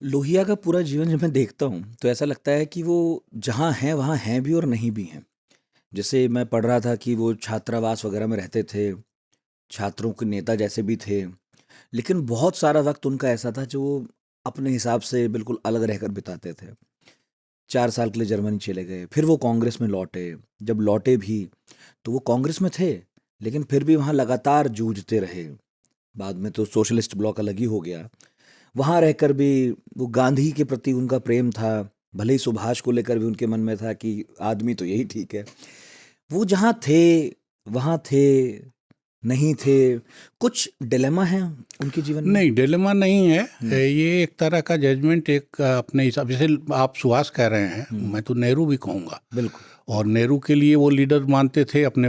लोहिया का पूरा जीवन जब मैं देखता हूँ तो ऐसा लगता है कि वो जहाँ हैं वहाँ हैं भी और नहीं भी हैं। जैसे मैं पढ़ रहा था कि वो छात्रावास वगैरह में रहते थे, छात्रों के नेता जैसे भी थे, लेकिन बहुत सारा वक्त उनका ऐसा था जो वो अपने हिसाब से बिल्कुल अलग रहकर बिताते थे। 4 साल के लिए जर्मनी चले गए, फिर वो कांग्रेस में लौटे। जब लौटे भी तो वो कांग्रेस में थे, लेकिन फिर भी वहाँ लगातार जूझते रहे। बाद में तो सोशलिस्ट ब्लॉक अलग ही हो गया। वहाँ रहकर भी वो गांधी के प्रति उनका प्रेम था, भले ही सुभाष को लेकर भी उनके मन में था कि आदमी तो यही ठीक है। वो जहाँ थे, वहाँ थे, नहीं थे, कुछ डिलेमा है उनके जीवन में। नहीं, डिलेमा नहीं है। ये एक तरह का जजमेंट, एक अपने हिसाब, जैसे आप सुहास कह रहे हैं, मैं तो नेहरू भी कहूँगा। बिल्कुल। और नेहरू के लिए वो लीडर मानते थे अपने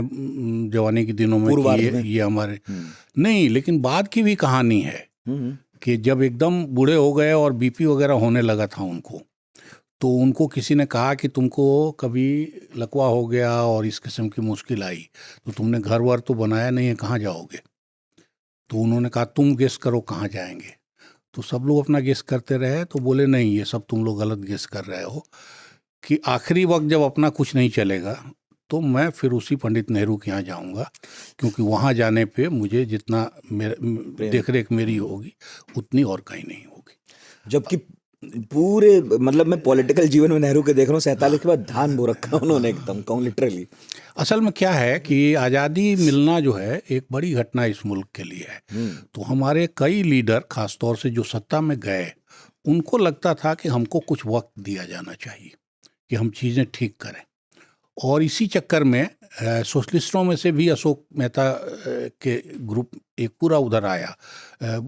जवानी के दिनों में कि पूर्वार्ध में। ये हमारे नहीं, लेकिन बाद की भी कहानी है कि जब एकदम बूढ़े हो गए और बीपी वगैरह होने लगा था उनको, तो उनको किसी ने कहा कि तुमको कभी लकवा हो गया और इस किस्म की मुश्किल आई, तो तुमने घर वर तो बनाया नहीं है, कहाँ जाओगे? तो उन्होंने कहा तुम गेस करो कहाँ जाएंगे। तो सब लोग अपना गेस करते रहे, तो बोले नहीं, ये सब तुम लोग गलत गेस कर रहे हो, कि आखिरी वक्त जब अपना कुछ नहीं चलेगा तो मैं फिर उसी पंडित नेहरू के यहाँ जाऊँगा, क्योंकि वहाँ जाने पे मुझे जितना देख रेख मेरी होगी उतनी और कहीं नहीं होगी। जबकि पूरे मतलब मैं पॉलिटिकल जीवन में नेहरू के देख रहा हूँ, 47 के बाद धान बो रखा उन्होंने, एकदम कहूँ लिटरली। असल में क्या है कि आज़ादी मिलना जो है एक बड़ी घटना इस मुल्क के लिए है। तो हमारे कई लीडर, खासतौर से जो सत्ता में गए, उनको लगता था कि हमको कुछ वक्त दिया जाना चाहिए कि हम चीज़ें ठीक करें। और इसी चक्कर में सोशलिस्टों में से भी अशोक मेहता के ग्रुप एक पूरा उधर आया।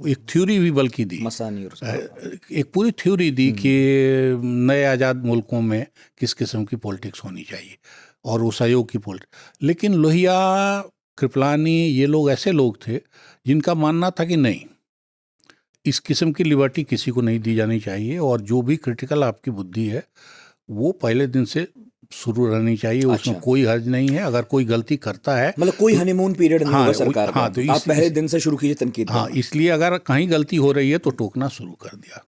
एक थ्योरी भी बल्कि दी, मसानी और एक पूरी थ्योरी दी कि नए आज़ाद मुल्कों में किस किस्म की पॉलिटिक्स होनी चाहिए और वो सहयोग की पॉलिटिक्स। लेकिन लोहिया, कृपलानी, ये लोग ऐसे लोग थे जिनका मानना था कि नहीं, इस किस्म की लिबर्टी किसी को नहीं दी जानी चाहिए, और जो भी क्रिटिकल आपकी बुद्धि है वो पहले दिन से शुरू रहनी चाहिए। अच्छा। उसमें कोई हर्ज नहीं है। अगर कोई गलती करता है, मतलब कोई हनीमून पीरियड नहीं होगा सरकार का। हाँ, तो आप पहले दिन से शुरू कीजिए तनकीद हाँ, करना। इसलिए अगर कहीं गलती हो रही है तो टोकना शुरू कर दिया।